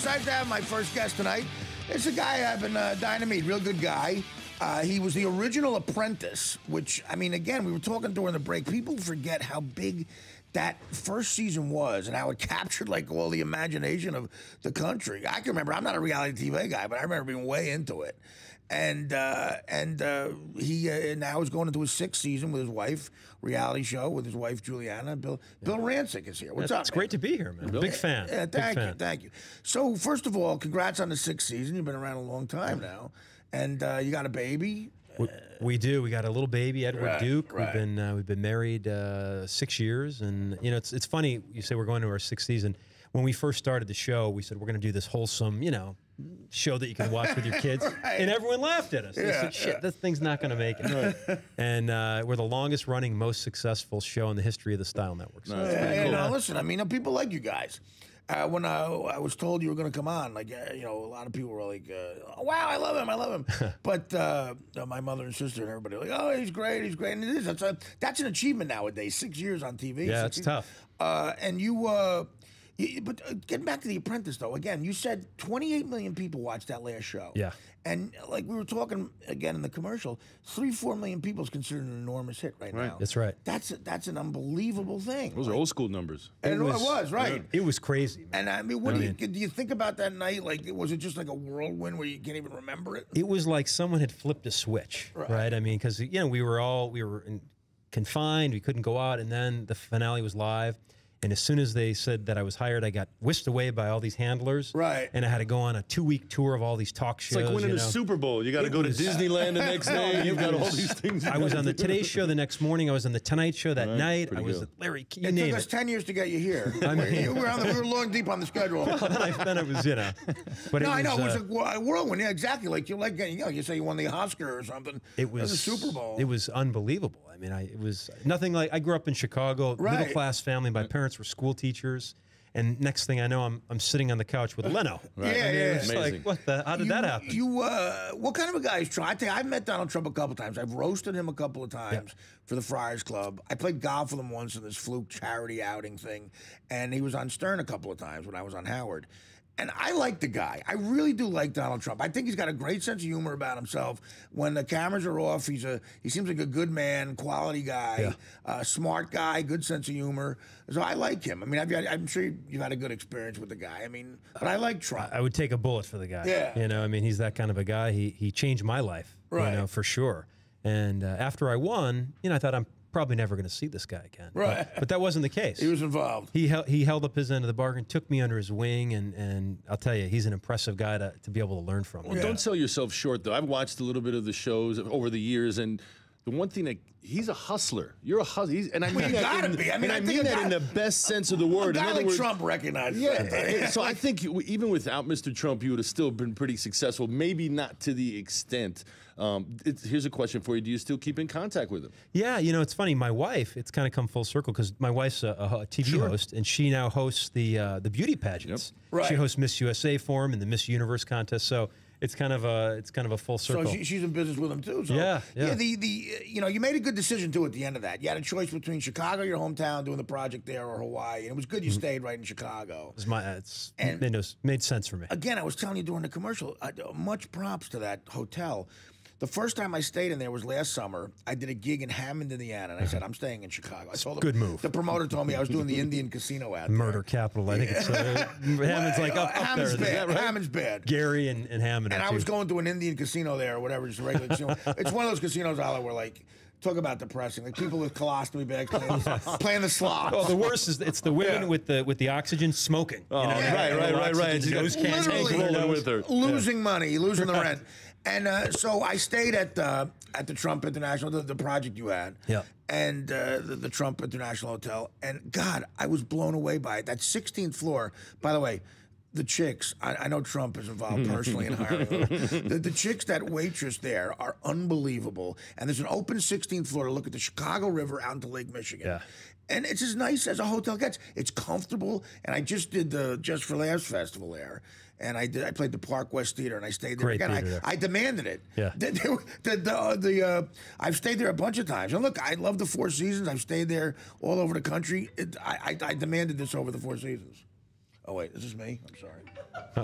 excited to have my first guest tonight. It's a guy I've been dying to meet. Real good guy. He was the original Apprentice, which, I mean, again, we were talking during the break. People forget how big that first season was and how it captured, like, all the imagination of the country. I can remember, I'm not a reality TV guy, but I remember being way into it. And he now is going into his 6th season with his wife, reality show with his wife, Juliana. Bill Rancic is here. What's up, It's great to be here, man. Big fan. Yeah, thank you. So, first of all, congrats on the 6th season. You've been around a long time now. And you got a baby. We do. We got a little baby, Edward Duke. Right. We've been married 6 years, and you know it's funny you say we're going to our 6th season. When we first started the show, we said we're going to do this wholesome, show that you can watch with your kids, and everyone laughed at us. They said, "Shit, this thing's not going to make it." Right. And we're the longest running, most successful show in the history of the Style Network. So cool. Listen, I mean, people like you guys. When I was told you were going to come on, like, a lot of people were like, oh, wow, I love him. But my mother and sister and everybody were like, oh, he's great. And it is. That's an achievement nowadays, 6 years on TV. Yeah, it's tough. And but getting back to The Apprentice, though, again, you said 28 million people watched that last show. Yeah. And like we were talking again in the commercial, 3-4 million people is considered an enormous hit right now. That's right. That's an unbelievable thing. Those are old school numbers. And it was right. It was crazy, man. And I mean, do you think about that night? Like, was it just like a whirlwind where you can't even remember it? It was like someone had flipped a switch, right? I mean, because we were confined, we couldn't go out, and then the finale was live. And as soon as they said that I was hired, I got whisked away by all these handlers. Right. And I had to go on a 2-week tour of all these talk shows. It's like winning a Super Bowl. You got to go to Disneyland the next day. You've got all these things. I was on the Today Show the next morning. I was on the Tonight Show that night. I was at Larry King. It took us 10 years to get you here. I mean, we were long deep on the schedule. then it was, But no, I know. It was a whirlwind. Yeah, exactly. Like, you say you won the Oscar or something. It was a Super Bowl. It was unbelievable. I mean, it was nothing like, I grew up in Chicago, middle class family. My parents were school teachers. And next thing I know, I'm sitting on the couch with Leno. Right. Yeah, It's like, how did that happen? What kind of a guy is Trump? I tell you, I've met Donald Trump a couple times. I've roasted him a couple of times for the Friars Club. I played golf with him once in this fluke charity outing thing, and he was on Stern a couple of times when I was on Howard. And I like the guy. I really do like Donald Trump. I think he's got a great sense of humor about himself. When the cameras are off, he seems like a good man, quality guy, smart guy, good sense of humor. So I like him. I mean, I'm sure you've had a good experience with the guy. I mean, but I like Trump. I would take a bullet for the guy. Yeah. I mean, he's that kind of a guy. He changed my life, for sure. And after I won, I thought I'm probably never going to see this guy again. Right. But that wasn't the case. He was involved. He held up his end of the bargain, took me under his wing, and I'll tell you, he's an impressive guy to be able to learn from. Well, don't sell yourself short, though. I've watched a little bit of the shows over the years, and the one thing that he's a hustler. You're a hustler. And I mean that in the best sense of the word. A guy like Trump recognizes that. So I think even without Mr. Trump, you would have still been pretty successful. Maybe not to the extent. Here's a question for you. Do you still keep in contact with him? Yeah, it's funny. My wife, it's kind of come full circle because my wife's a TV host, and she now hosts the beauty pageants. Yep. Right. She hosts Miss USA for him and the Miss Universe contest. So it's kind of a full circle. So she's in business with him too. So yeah. You made a good decision too at the end of that. You had a choice between Chicago, your hometown, doing the project there, or Hawaii, and it was good you stayed right in Chicago. It made sense for me. Again, I was telling you during the commercial, much props to that hotel. The first time I stayed in there was last summer. I did a gig in Hammond, Indiana, and I said, I'm staying in Chicago. I told him, good move. The promoter told me I was doing the Indian casino out there. Murder capital. I think it's Hammond's like up Hammond's there. Bad. Right? Hammond's bad. Gary and Hammond. And I was going to an Indian casino there or whatever, just a regular casino. It's one of those casinos, Ala, where like, talk about depressing. Like people with colostomy bags playing the slots. Well, the worst is it's the women with the oxygen smoking. Oh, right. Nose cancer rolling with her. Losing money, losing the rent. And so I stayed at the Trump International, the project you had, and the Trump International Hotel. And God, I was blown away by it. That 16th floor, by the way, the chicks, I know Trump is involved personally in hiring them. The chicks, that waitress there, are unbelievable. And there's an open 16th floor to look at the Chicago River out into Lake Michigan. Yeah. And it's as nice as a hotel gets. It's comfortable. And I just did the Just for Laughs festival there. And I played the Park West Theater, and I stayed there. Great again. theater. I demanded it. Yeah. I've stayed there a bunch of times. And look, I love the Four Seasons. I've stayed there all over the country. I demanded this over the Four Seasons. Oh, wait, is this me? I'm sorry. I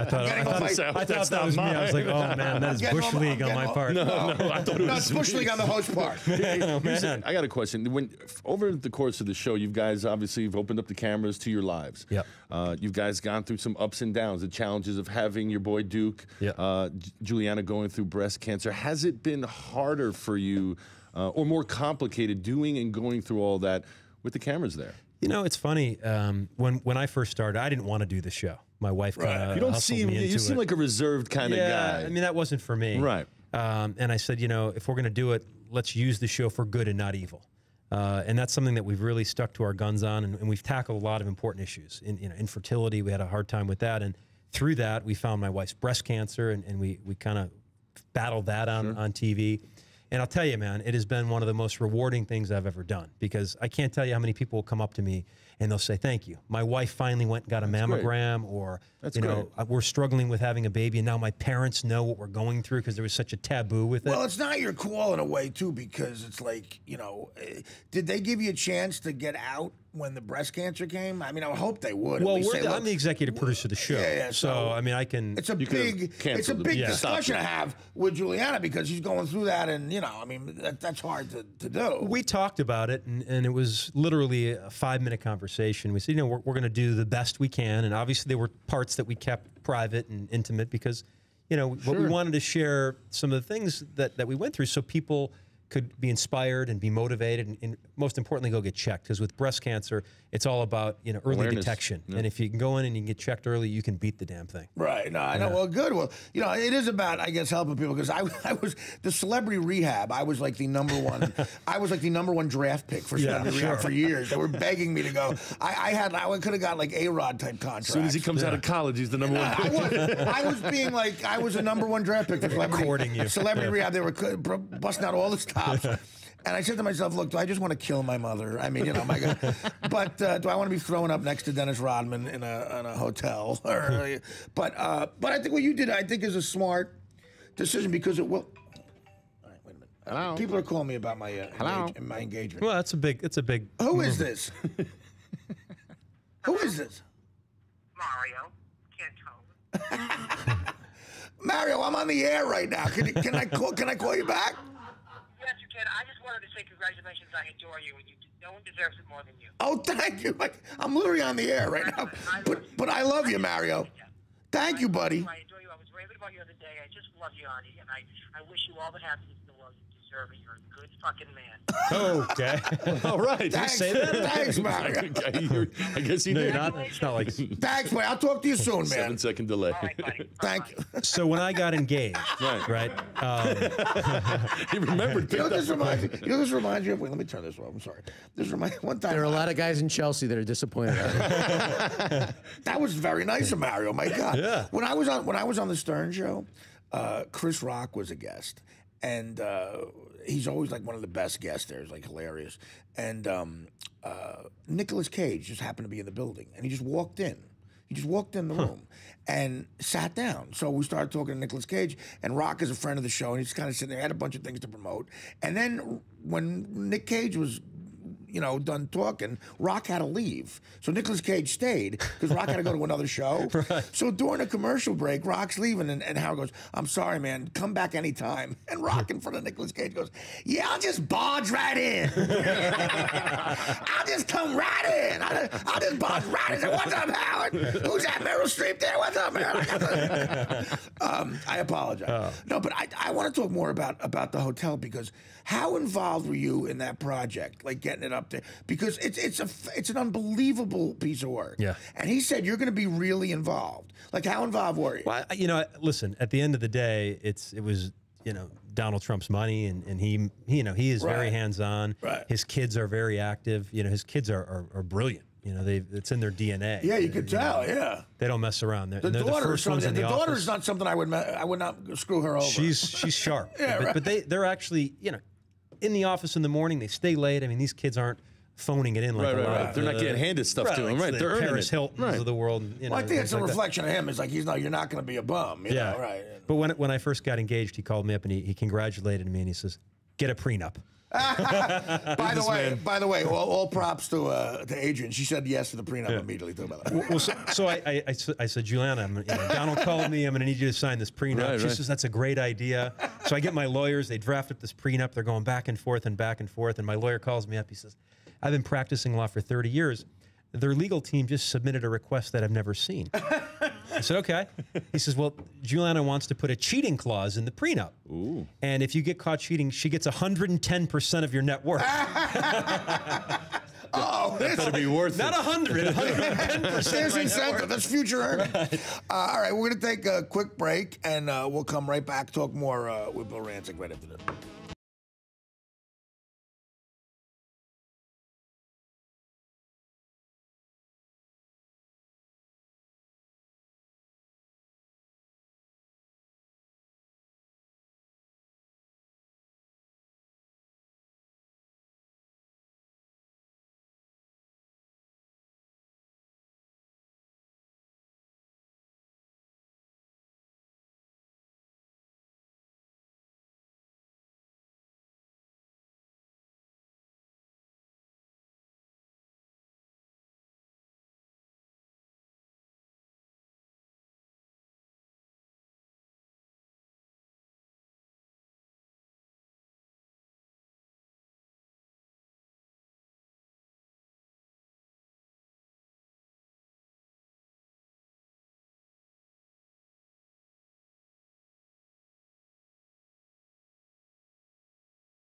thought that was me. I was like, oh man, that is Bush League on my part. No, I thought it was. No, it's Bush League on the host part. I got a question. When over the course of the show, you guys obviously have opened up the cameras to your lives. Yep. You guys gone through some ups and downs, the challenges of having your boy Duke, Juliana going through breast cancer. Has it been harder for you, or more complicated, doing and going through all that with the cameras there? You know, it's funny. When I first started, I didn't want to do the show. My wife kind of You don't seem. You seem like a reserved kind of guy. I mean, that wasn't for me. Right. And I said, you know, if we're going to do it, let's use the show for good and not evil. And that's something that we've really stuck to our guns on, and we've tackled a lot of important issues. Infertility, we had a hard time with that, and through that, we found my wife's breast cancer, and we kind of battled that on TV. And I'll tell you, man, it has been one of the most rewarding things I've ever done, because I can't tell you how many people will come up to me and they'll say, thank you. My wife finally went and got a mammogram, or, you know, we're struggling with having a baby, and now my parents know what we're going through because there was such a taboo with it. Well, it's not your call in a way, too, because it's like, you know, did they give you a chance to get out when the breast cancer came? I mean, I would hope they would. Well, I'm the executive producer of the show. Yeah, so I mean, I can. It's a big discussion to have with Juliana, because she's going through that, and, you know, I mean, that's hard to do. We talked about it, and it was literally a 5-minute conversation. We said, you know, we're going to do the best we can, and obviously there were parts that we kept private and intimate because, you know, what we wanted to share some of the things that we went through so people could be inspired and be motivated, and most importantly, go get checked. Because with breast cancer, it's all about, you know, early detection. And if you can go in and you can get checked early, you can beat the damn thing. Right. No, I know. Well, good. Well, you know, it is about, I guess, helping people, because I was the celebrity rehab. I was like the number one. I was like the number one draft pick for celebrity rehab for years. They were begging me to go. I could have got like A-Rod type contracts. As soon as he comes out of college, he's the number one pick. I was being like, I was a number one draft pick for celebrity rehab. They were busting out all the stops. And I said to myself, look, do I just want to kill my mother? I mean, you know, my God. But do I want to be thrown up next to Dennis Rodman in a hotel? But I think what you did, I think, is a smart decision, because it will. All right, wait a minute. Hello. People are calling me about my my engagement. Well, it's a big. Who is this? Who is this? Mario. Can't tell. Mario, I'm on the air right now. Can I call you back? Yes, you can. I just wanted to say congratulations. I adore you, and no one deserves it more than you. Oh, thank you. I'm literally on the air right now. But I love you, Mario. Thank you, buddy. I adore you. I was raving about you the other day. I just love you, Artie, and I wish you all the happiness in the world. You deserve it. You're a good fucking man. Okay. All right. Thanks. Say that? Thanks, Mario. I guess you did. It's not like. Thanks, man. I'll talk to you soon, man. 7-second delay. All right, buddy. Thank you. So when I got engaged, right? He remembered. You know, this reminds me of. Wait, let me turn this off. I'm sorry. This reminds one time. There are a lot of guys in Chelsea that are disappointed. That was very nice of Mario. My God. Yeah. When I was on the Stern Show, Chris Rock was a guest, and he's always like one of the best guests there. He's like hilarious. And Nicolas Cage just happened to be in the building, and he just walked in. He just walked in the room and sat down. So we started talking to Nicolas Cage, and Rock is a friend of the show, and he's kind of sitting there, had a bunch of things to promote. And then when Nick Cage was, you know, done talking, Rock had to leave. So Nicolas Cage stayed because Rock had to go to another show. Right. So during a commercial break, Rock's leaving, and Howard goes, I'm sorry, man, come back anytime. And Rock in front of Nicolas Cage goes, yeah, I'll just barge right in. I'll just come right in. I'll just barge right in. Say, what's up, Howard? Who's that, Meryl Streep there? What's up, Meryl? I apologize. Oh. No, but I want to talk more about the hotel, because how involved were you in that project, like getting it up there? Because it's an unbelievable piece of work. Yeah. And he said you're going to be really involved. Like, how involved were you? Well, you know, listen. At the end of the day, it was, you know, Donald Trump's money, and he you know, he is very hands-on. Right. His kids are very active. You know, his kids are brilliant. You know, it's in their DNA. Yeah, you could tell. Yeah, they don't mess around. They're the first ones in the office. The daughter's not something I would not screw her over. She's sharp. Yeah, but they're actually, you know, in the office in the morning. They stay late. I mean, these kids aren't phoning it in like a lot of, they're not getting handed stuff to them. Right, they're earning Paris Hiltons of the world. You know, well, I think it's a reflection of him. It's like you're not going to be a bum. You know, right. But when I first got engaged, he called me up and he congratulated me, and he says, "Get a prenup." By the way, all props to Adrian. She said yes to the prenup immediately. Too, by the way. Well, so I said, Juliana, Donald called me. I'm going to need you to sign this prenup. Right, she says, that's a great idea. So I get my lawyers. They draft up this prenup. They're going back and forth and back and forth. And my lawyer calls me up. He says, I've been practicing law for 30 years. Their legal team just submitted a request that I've never seen. I said, okay. He says, well, Juliana wants to put a cheating clause in the prenup. Ooh. And if you get caught cheating, she gets 110% of your net worth. Oh, That better be worth Not it. 100, 110%. there's incentive. That's future earning. All right, we're going to take a quick break, and we'll come right back, talk more with Bill Rancic right after this.